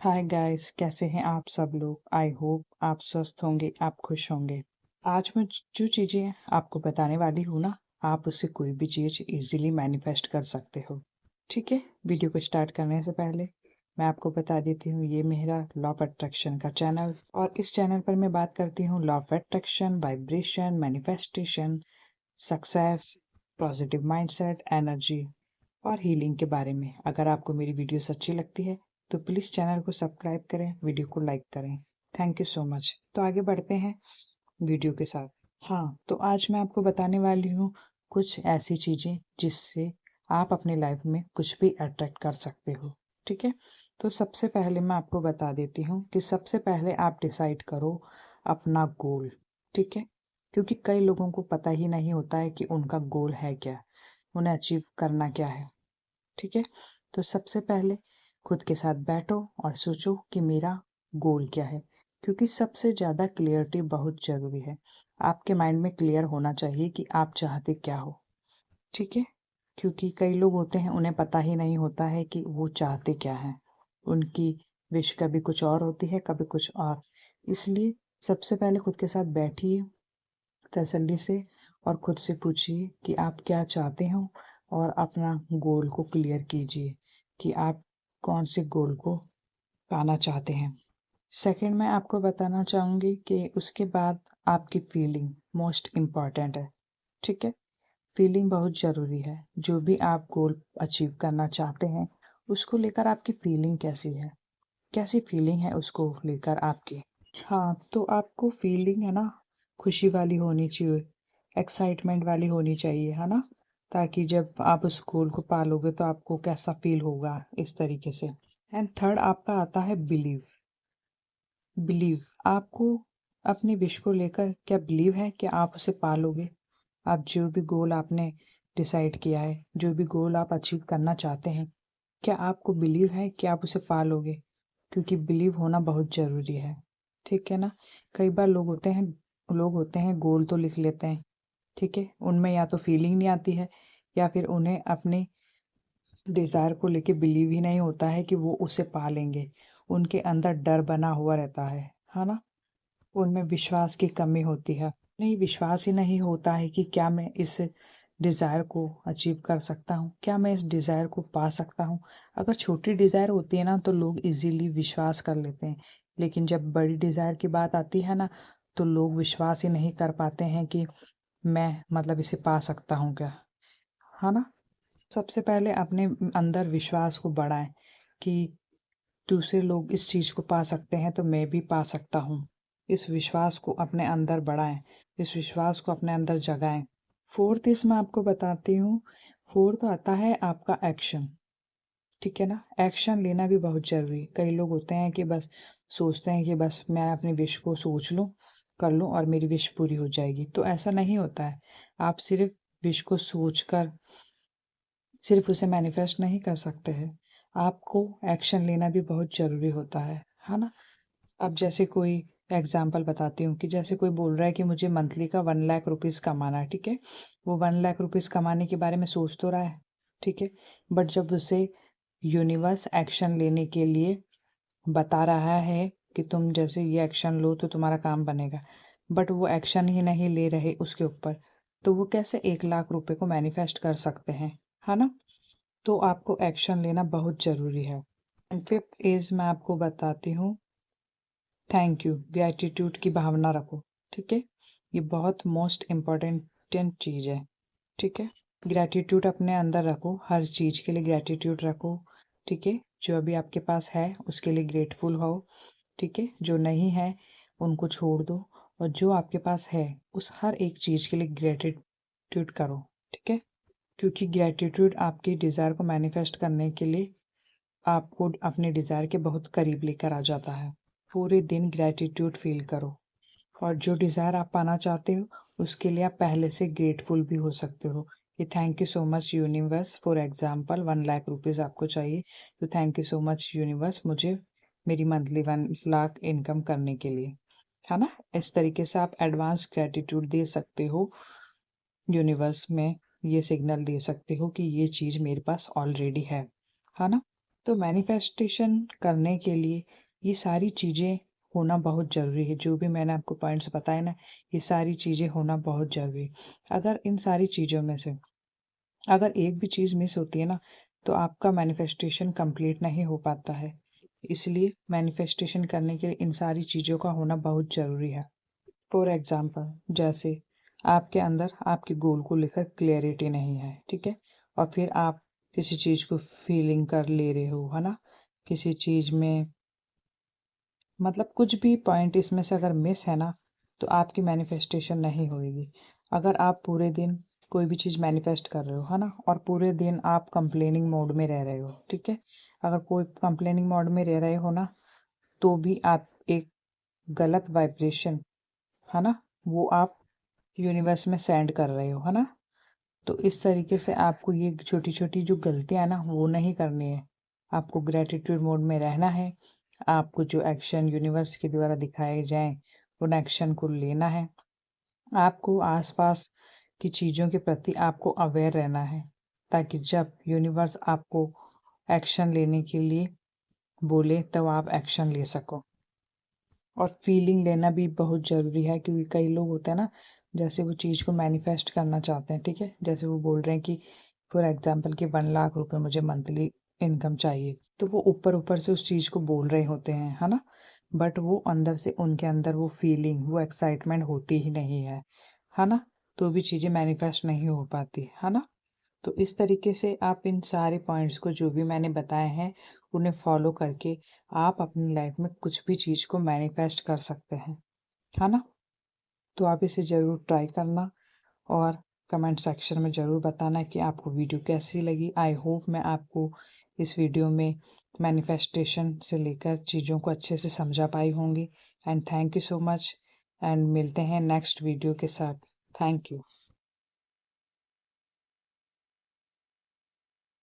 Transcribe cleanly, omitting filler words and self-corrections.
Hi guys, कैसे हैं आप सब लोग। आई होप आप स्वस्थ होंगे, आप खुश होंगे। आज मैं जो चीज़ें आपको बताने वाली हूँ ना, आप उससे कोई भी चीज़ इजीली मैनिफेस्ट कर सकते हो। ठीक है, वीडियो को स्टार्ट करने से पहले मैं आपको बता देती हूँ, ये मेरा लॉ ऑफ अट्रैक्शन का चैनल, और इस चैनल पर मैं बात करती हूँ law of attraction, vibration, manifestation, success, positive mindset, energy और हीलिंग के बारे में। अगर आपको मेरी वीडियोस अच्छी लगती है तो प्लीज़ चैनल को सब्सक्राइब करें, वीडियो को लाइक करें। Thank you so much. तो आगे बढ़ते हैं वीडियो के साथ। हाँ, तो आज मैं आपको बताने वाली हूँ कुछ ऐसी चीज़ें जिससे आप अपनी लाइफ में कुछ भी अट्रैक्ट कर सकते हो। ठीक है, तो सबसे पहले मैं आपको बता देती हूँ कि सबसे पहले आप डिसाइड करो अपना गोल। ठीक है, क्योंकि कई लोगों को पता ही नहीं होता है कि उनका गोल है क्या, उन्हें अचीव करना क्या है। ठीक है, तो सबसे पहले खुद के साथ बैठो और सोचो कि मेरा गोल क्या है, क्योंकि सबसे ज़्यादा क्लियरिटी बहुत ज़रूरी है। आपके माइंड में क्लियर होना चाहिए कि आप चाहते क्या हो। ठीक है, क्योंकि कई लोग होते हैं उन्हें पता ही नहीं होता है कि वो चाहते क्या हैं। उनकी विश कभी कुछ और होती है, कभी कुछ और। इसलिए सबसे पहले खुद के साथ बैठिए तसल्ली से और खुद से पूछिए कि आप क्या चाहते हो, और अपना गोल को क्लियर कीजिए कि आप कौन से गोल को पाना चाहते हैं। सेकंड, मैं आपको बताना चाहूँगी कि उसके बाद आपकी फीलिंग मोस्ट इम्पॉर्टेंट है। ठीक है, फीलिंग बहुत ज़रूरी है। जो भी आप गोल अचीव करना चाहते हैं, उसको लेकर आपकी फीलिंग कैसी है, कैसी फीलिंग है उसको लेकर आपकी। हाँ, तो आपको फीलिंग है ना, खुशी वाली होनी चाहिए, एक्साइटमेंट वाली होनी चाहिए, है ना? ताकि जब आप उस गोल को पालोगे तो आपको कैसा फील होगा, इस तरीके से। एंड थर्ड आपका आता है बिलीव। बिलीव, आपको अपनी विश को लेकर क्या बिलीव है कि आप उसे पालोगे? आप जो भी गोल आपने डिसाइड किया है, जो भी गोल आप अचीव करना चाहते हैं, क्या आपको बिलीव है कि आप उसे पालोगे? क्योंकि बिलीव होना बहुत ज़रूरी है। ठीक है ना? कई बार लोग होते हैं गोल तो लिख लेते हैं, ठीक है? उनमें या तो फीलिंग नहीं आती है, या फिर उन्हें अपने डिज़ायर को लेके बिलीव ही नहीं होता है कि वो उसे पा लेंगे। उनके अंदर डर बना हुआ रहता है ना? उनमें विश्वास की कमी होती है। नहीं, विश्वास ही नहीं होता है कि क्या मैं इस डिज़ायर को अचीव कर सकता हूँ? क्या मैं इस डिज़ायर को पा सकता हूँ? अगर छोटी डिज़ायर होती है ना तो लोग ईज़िली विश्वास कर लेते हैं। लेकिन जब बड़ी डिज़ायर की बात आती है ना, तो लोग विश्वास ही नहीं कर पाते हैं कि मैं मतलब इसे पा सकता हूँ क्या? है ना? सबसे पहले अपने अंदर विश्वास को बढ़ाएँ कि दूसरे लोग इस चीज़ को पा सकते हैं तो मैं भी पा सकता हूँ। इस विश्वास को अपने अंदर बढ़ाएँ, इस विश्वास को अपने अंदर जगाएँ। फोर्थ मैं आपको बताती हूँ, फोर्थ आता है आपका एक्शन। ठीक है ना? एक्शन लेना भी बहुत ज़रूरी है। कई लोग होते हैं कि बस सोचते हैं कि बस मैं अपनी विश को सोच लूँ, कर लूँ और मेरी विश पूरी हो जाएगी। तो ऐसा नहीं होता है। आप सिर्फ़ विश को सोचकर सिर्फ़ उसे मैनिफेस्ट नहीं कर सकते हैं। आपको एक्शन लेना भी बहुत ज़रूरी होता है ना? अब जैसे कोई एग्ज़ाम्पल बताती हूँ कि जैसे कोई बोल रहा है कि मुझे मंथली का 1 लाख रुपीज़ कमाना है, ठीक है? वो 1 लाख रुपीज़ कमाने के बारे में सोच तो रहा है, ठीक है? बट जब उसे यूनिवर्स एक्शन लेने के लिए बता रहा है कि तुम जैसे ये एक्शन लो तो तुम्हारा काम बनेगा, बट वो एक्शन ही नहीं ले रहे उसके ऊपर, तो वो कैसे 1 लाख रुपए को मैनिफेस्ट कर सकते हैं, है ना? तो आपको एक्शन लेना बहुत ज़रूरी है। एंड फिफ्थ मैं आपको बताती हूँ, थैंक यू, ग्रैटिट्यूड की भावना रखो। ठीक है, ये बहुत मोस्ट इम्पॉर्टेंट चीज़ है। ठीक है, ग्रैटिट्यूड अपने अंदर रखो, हर चीज़ के लिए ग्रैटिट्यूड रखो। ठीक है, जो अभी आपके पास है उसके लिए ग्रेटफुल हो। ठीक है, जो नहीं है उनको छोड़ दो, और जो आपके पास है उस हर एक चीज़ के लिए ग्रैटिट्यूड करो। ठीक है, क्योंकि ग्रैटिट्यूड आपकी डिज़ायर को मैनिफेस्ट करने के लिए आपको अपने डिज़ायर के बहुत करीब लेकर आ जाता है। पूरे दिन ग्रैटिट्यूड फ़ील करो, और जो डिज़ायर आप पाना चाहते हो उसके लिए आप पहले से ग्रेटफुल भी हो सकते हो कि thank you so much universe. For example 1 lakh rupees आपको चाहिए, तो thank you so much universe, मुझे मेरी मंथली 1 लाख इनकम करने के लिए, है ना? इस तरीके से आप एडवांस ग्रैटिट्यूड दे सकते हो यूनिवर्स में। ये सिग्नल दे सकते हो कि ये चीज़ मेरे पास ऑलरेडी है ना? तो मैनिफेस्टेशन करने के लिए ये सारी चीज़ें होना बहुत ज़रूरी है। जो भी मैंने आपको पॉइंट्स बताए ना, ये सारी चीज़ें होना बहुत ज़रूरी है। अगर इन सारी चीज़ों में से अगर एक भी चीज़ मिस होती है ना, तो आपका मैनिफेस्टेशन कंप्लीट नहीं हो पाता है। इसलिए मैनिफेस्टेशन करने के लिए इन सारी चीज़ों का होना बहुत ज़रूरी है। फॉर एग्ज़ाम्पल, जैसे आपके अंदर आपके गोल को लेकर क्लैरिटी नहीं है, ठीक है? और फिर आप किसी चीज़ को फीलिंग कर ले रहे हो, है ना? किसी चीज़ में मतलब कुछ भी पॉइंट इसमें से अगर मिस है ना, तो आपकी मैनिफेस्टेशन नहीं होएगी। अगर आप पूरे दिन कोई भी चीज़ मैनिफेस्ट कर रहे हो, है ना? और पूरे दिन आप कंप्लेनिंग मोड में रह रहे हो, ठीक है? अगर कोई कंप्लेनिंग मोड में रह रहे हो ना, तो भी आप एक गलत वाइब्रेशन, है ना? वो आप यूनिवर्स में सेंड कर रहे हो, है ना? तो इस तरीके से आपको ये छोटी-छोटी जो गलतियाँ हैं ना, वो नहीं करनी है। आपको ग्रैटिट्यूड मोड में रहना है। आपको जो एक्शन यूनिवर्स के द्वारा दिखाए जाएँ, उन एक्शन को लेना है। आपको आस-पास की चीज़ों के प्रति आपको अवेयर रहना है, ताकि जब यूनिवर्स आपको एक्शन लेने के लिए बोले, तब आप एक्शन ले सको। और फीलिंग लेना भी बहुत ज़रूरी है, क्योंकि कई लोग होते हैं ना, जैसे वो चीज़ को मैनिफेस्ट करना चाहते हैं, ठीक है? जैसे वो बोल रहे हैं कि फॉर एग्जांपल कि 1 लाख रुपए मुझे मंथली इनकम चाहिए, तो वो ऊपर-ऊपर से उस चीज़ को बोल रहे होते हैं, है ना? बट वो अंदर से उनके अंदर वो फीलिंग, वो एक्साइटमेंट होती ही नहीं है ना? तो भी चीज़ें मैनिफेस्ट नहीं हो पाती, है ना? तो इस तरीके से आप इन सारे पॉइंट्स को जो भी मैंने बताए हैं, उन्हें फॉलो करके आप अपनी लाइफ में कुछ भी चीज़ को मैनिफेस्ट कर सकते हैं, है ना? तो आप इसे ज़रूर ट्राई करना और कमेंट सेक्शन में ज़रूर बताना कि आपको वीडियो कैसी लगी। आई होप मैं आपको इस वीडियो में मैनिफेस्टेशन से लेकर चीज़ों को अच्छे से समझा पाई होंगी। And thank you so much, and मिलते हैं नेक्स्ट वीडियो के साथ। Thank you.